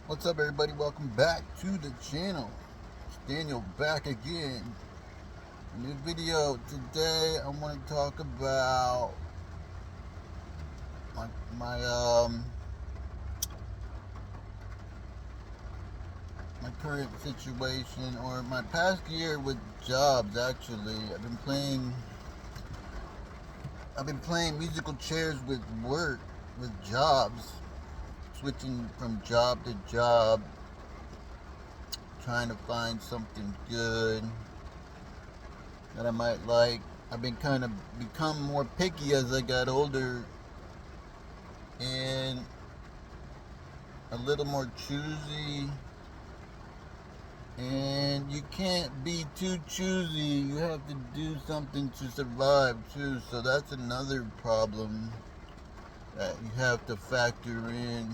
What's up, everybody? Welcome back to the channel. It's Daniel back again. New video today. I want to talk about my my um my current situation or my past year with jobs. Actually, I've been playing musical chairs with work with jobs, switching from job to job, trying to find something good that I might like. I've been kind of become more picky as I got older and a little more choosy. And you can't be too choosy. You have to do something to survive too. So that's another problem that you have to factor in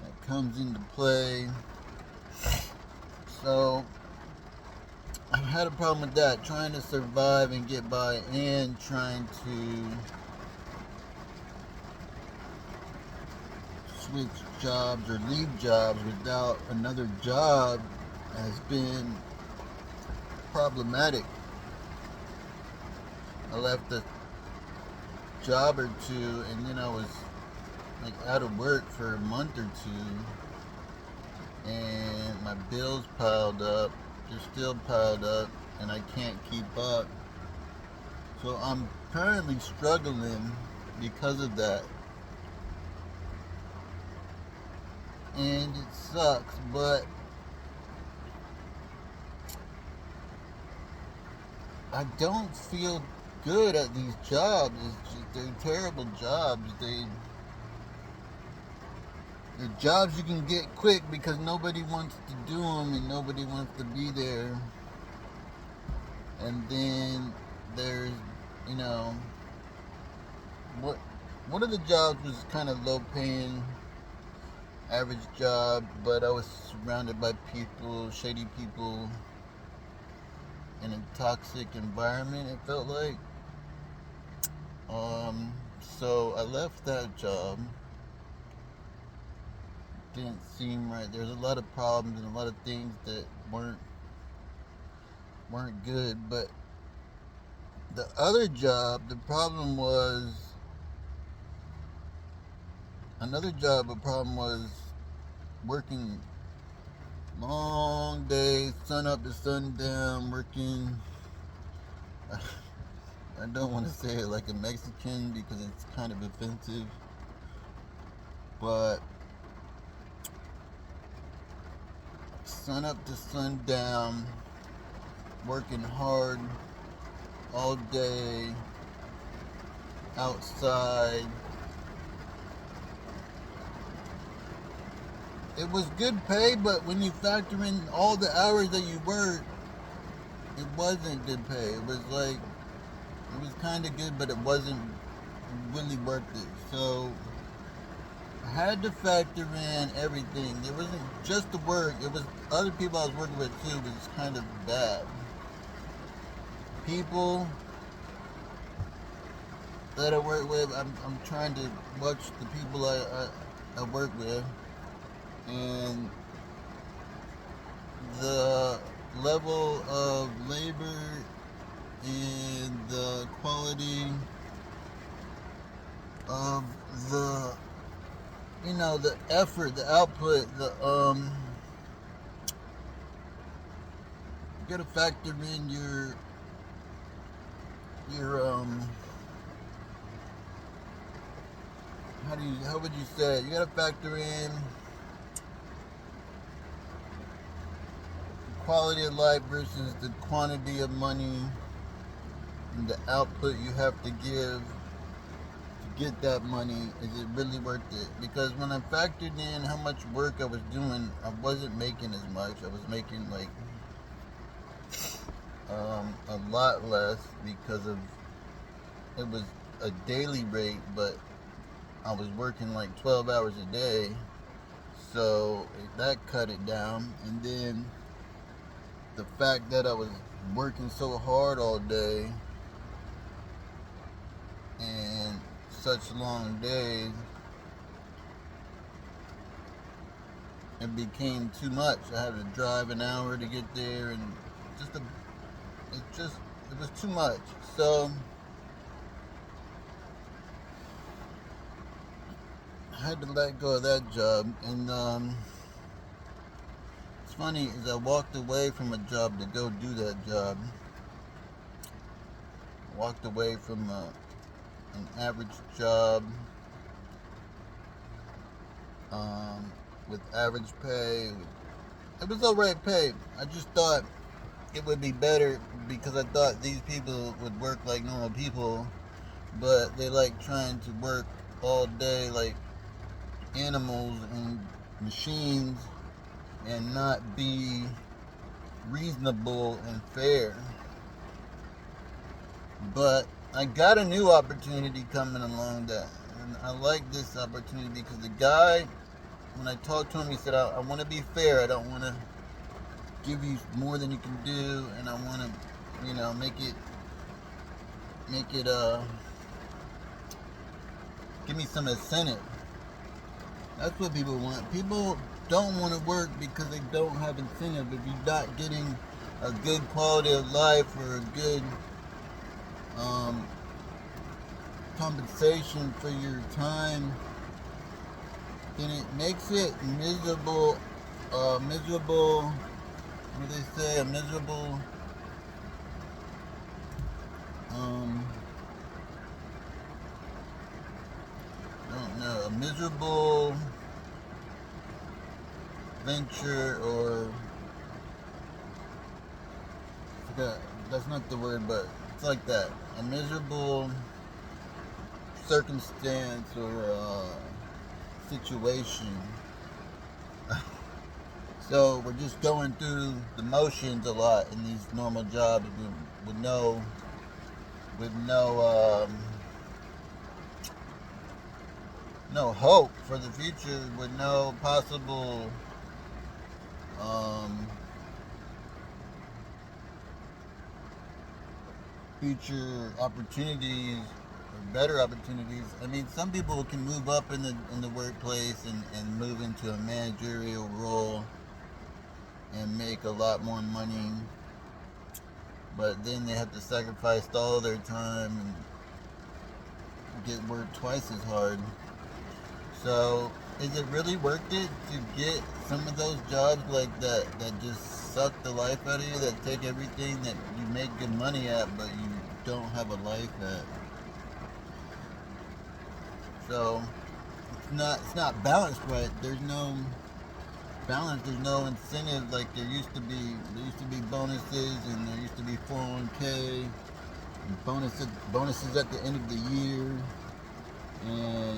that comes into play. So I've had a problem with that, trying to survive and get by and trying to switch jobs or leave jobs without another job has been problematic. I left a job or two and then I was like out of work for a month or two and my bills piled up. They're still piled up and I can't keep up. So I'm currently struggling because of that. And it sucks, but I don't feel good at these jobs. They're terrible jobs. They're jobs you can get quick because nobody wants to do them and nobody wants to be there. And then there's, you know, what one of the jobs was kind of low paying, average job, but I was surrounded by people, shady people, in a toxic environment. It felt like. So I left that job. Didn't seem right. There's a lot of problems and a lot of things that weren't good. But the other job, the problem was another job. The problem was working long days, sun up to sundown, working. I don't want to say it like a Mexican because it's kind of offensive, but sun up to sundown, working hard all day outside. It was good pay, but when you factor in all the hours that you worked, it wasn't good pay. It was kind of good, but it wasn't really worth it. So I had to factor in everything. It wasn't just the work, it was other people I was working with too, which is kind of bad. People that I work with, I'm trying to watch the people I work with, and the level of labor and the quality of the the effort, the output, you gotta factor in your how would you say it? You gotta factor in quality of life versus the quantity of money and the output you have to give to get that money. Is it really worth it? Because when I factored in how much work I was doing, I wasn't making as much. I was making like a lot less because of it was a daily rate, but I was working like 12 hours a day, so that cut it down. And then the fact that I was working so hard all day and such long days, it became too much. I had to drive an hour to get there, and just a, it just it was too much. So I had to let go of that job. And it's funny is I walked away from a job to go do that job. Walked away from an average job with average pay. It was alright pay. I just thought it would be better because I thought these people would work like normal people, but they like trying to work all day like animals and machines and not be reasonable and fair. But I got a new opportunity coming along that, and I like this opportunity because the guy, when I talked to him, he said, I want to be fair. I don't want to give you more than you can do, and I want to, make it, give me some incentive. That's what people want. People don't want to work because they don't have incentive. If you're not getting a good quality of life or a good um, compensation for your time, then it makes it miserable. Miserable. What do they say? A miserable. Um, I don't know. A miserable venture, or I forgot. That's not the word, but it's like that. A miserable circumstance or situation. So we're just going through the motions a lot in these normal jobs with no no hope for the future, with no possible um, future opportunities or better opportunities. I mean, some people can move up in the workplace and move into a managerial role and make a lot more money, but then they have to sacrifice all their time and get work twice as hard. So is it really worth it to get some of those jobs like that just suck the life out of you, that take everything that you make good money at but you don't have a life at? So it's not balanced right. There's no balance. There's no incentive like there used to be. There used to be bonuses, and there used to be 401k and bonuses at the end of the year, and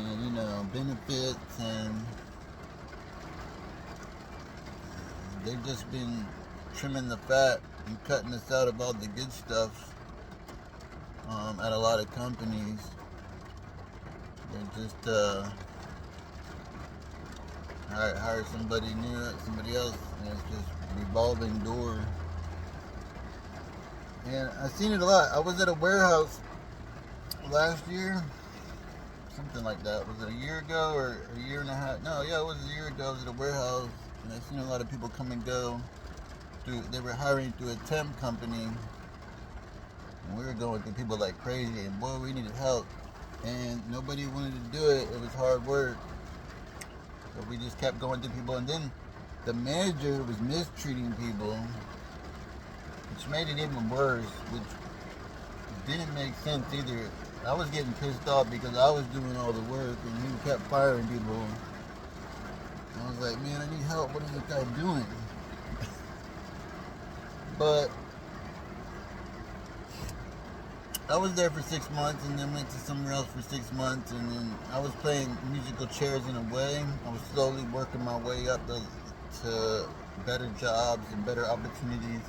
benefits, and they've just been trimming the fat and cutting us out of all the good stuff at a lot of companies. They just hire somebody new, somebody else, and it's just revolving door. And I've seen it a lot. I was at a warehouse last year, something like that. Was it a year ago or a year and a half? No, yeah, it was a year ago. I was at a warehouse, and I've seen a lot of people come and go. They were hiring through a temp company, and we were going through people like crazy, and boy, we needed help. And nobody wanted to do it. It was hard work. So we just kept going to people, and then the manager was mistreating people, which made it even worse, which didn't make sense either. I was getting pissed off because I was doing all the work, and he kept firing people. And I was like, man, I need help. What is this guy doing? But I was there for 6 months, and then went to somewhere else for 6 months, and then I was playing musical chairs in a way. I was slowly working my way up to better jobs and better opportunities,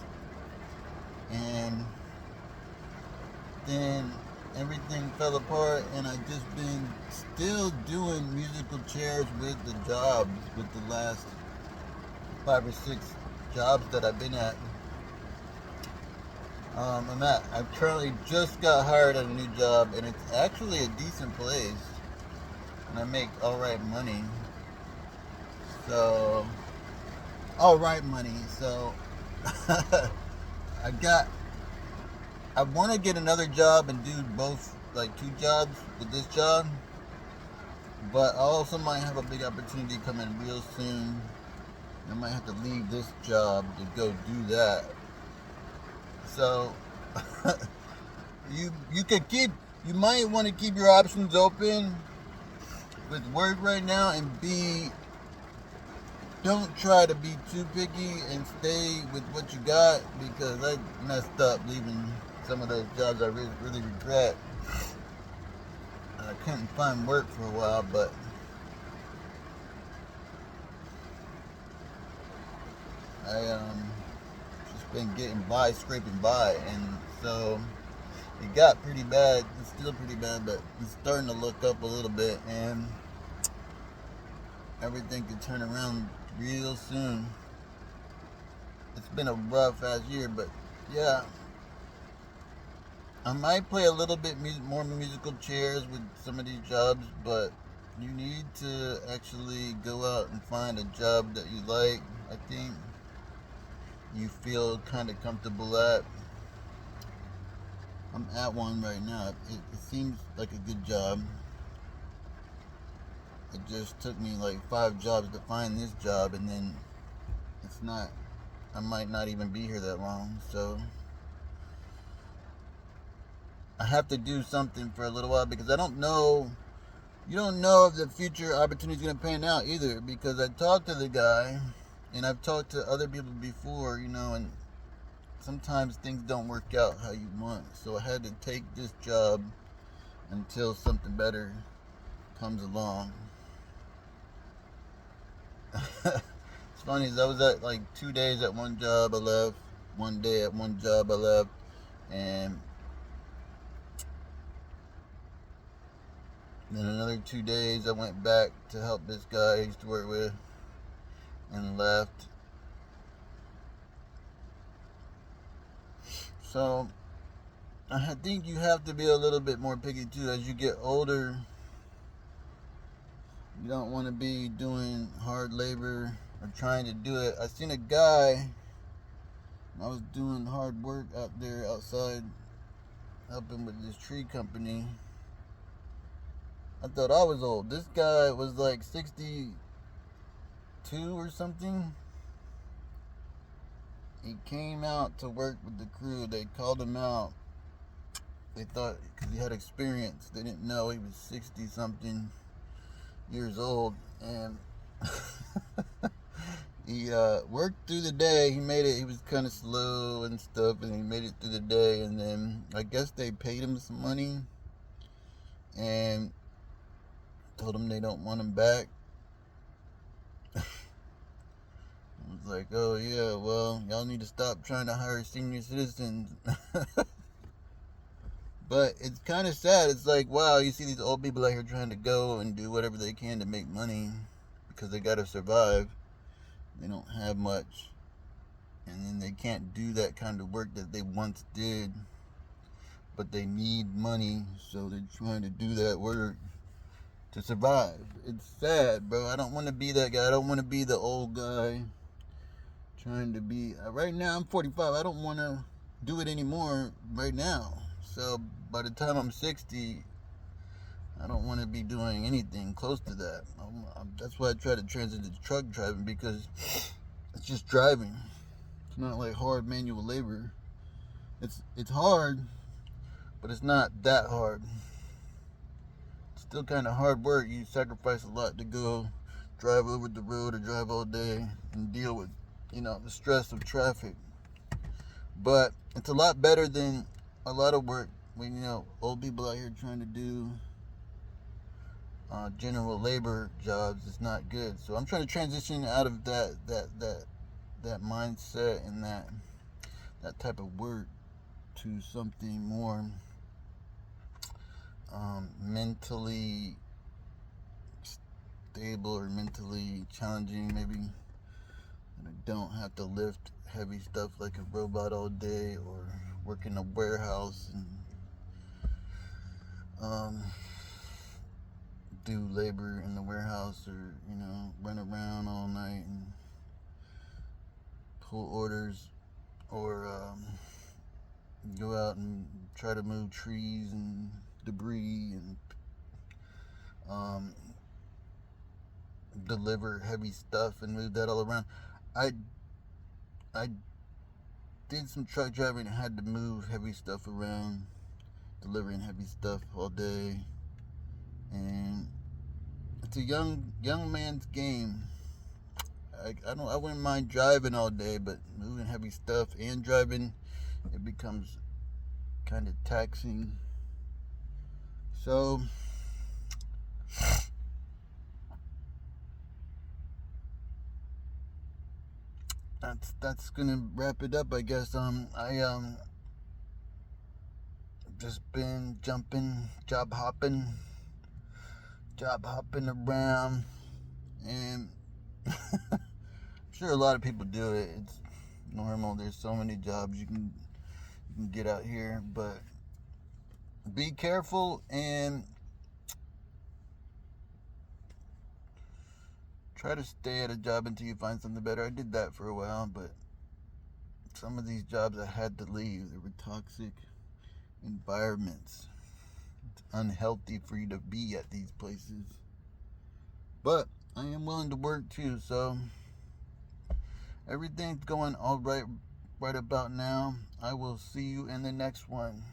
and then everything fell apart, and I just been still doing musical chairs with the jobs, with the last 5 or 6 jobs that I've been at. I currently just got hired at a new job, and it's actually a decent place, and I make alright money. So All right, money. So I got. I want to get another job and do both, like two jobs with this job, but I also might have a big opportunity coming real soon. I might have to leave this job to go do that. So you could keep. You might want to keep your options open with work right now, and don't try to be too picky and stay with what you got, because I messed up leaving some of those jobs I really regret. I couldn't find work for a while, but I just been getting by, scraping by, and so it got pretty bad. It's still pretty bad, but it's starting to look up a little bit, and everything could turn around real soon. It's been a rough ass year, but yeah, I might play a little bit more musical chairs with some of these jobs, but you need to actually go out and find a job that you like. I think you feel kind of comfortable at. I'm at one right now. It seems like a good job. It just took me like 5 jobs to find this job, and then it's not. I might not even be here that long, so I have to do something for a little while, because I don't know. You don't know if the future opportunity is going to pan out either, because I talked to the guy, and I've talked to other people before, and sometimes things don't work out how you want. So I had to take this job until something better comes along. It's funny, I was at like 2 days at one job, I left. 1 day at one job, I left. And then another 2 days, I went back to help this guy I used to work with, and left. So I think you have to be a little bit more picky too. As you get older, you don't want to be doing hard labor or trying to do it. I seen a guy. I was doing hard work out there outside, helping with this tree company. I thought I was old. This guy was like 62 or something. He came out to work with the crew. They called him out. They thought, because he had experience, they didn't know he was 60 something years old. And he worked through the day. He made it. He was kind of slow and stuff, and he made it through the day. And then I guess they paid him some money and told him they don't want him back. I was like, oh yeah, well, y'all need to stop trying to hire senior citizens. But it's kind of sad. It's like, wow, you see these old people out here trying to go and do whatever they can to make money because they got to survive. They don't have much. And then they can't do that kind of work that they once did. But they need money, so they're trying to do that work to survive. It's sad, bro. I don't want to be that guy. I don't want to be the old guy trying to be. Right now, I'm 45. I don't want to do it anymore right now. So by the time I'm 60, I don't want to be doing anything close to that. That's why I try to transition to truck driving, because it's just driving. It's not like hard manual labor. It's hard, but it's not that hard. It's still kind of hard work. You sacrifice a lot to go drive over the road or drive all day and deal with, the stress of traffic. But it's a lot better than a lot of work when, old people out here trying to do general labor jobs. Is not good. So I'm trying to transition out of that mindset and that type of work to something more mentally stable or mentally challenging, maybe. And I don't have to lift heavy stuff like a robot all day, or work in a warehouse and do labor in the warehouse, or run around all night and pull orders or go out and try to move trees and debris and um, deliver heavy stuff and move that all around. I I did some truck driving and had to move heavy stuff around, delivering heavy stuff all day, and it's a young man's game. I wouldn't mind driving all day, but moving heavy stuff and driving, it becomes kind of taxing. So that's gonna wrap it up, I guess. I just been job hopping around, and I'm sure a lot of people do it. It's normal. There's so many jobs you can get out here, but be careful and try to stay at a job until you find something better. I did that for a while, but some of these jobs I had to leave. They were toxic environments. It's unhealthy for you to be at these places. But I am willing to work too, so everything's going all right about now. I will see you in the next one.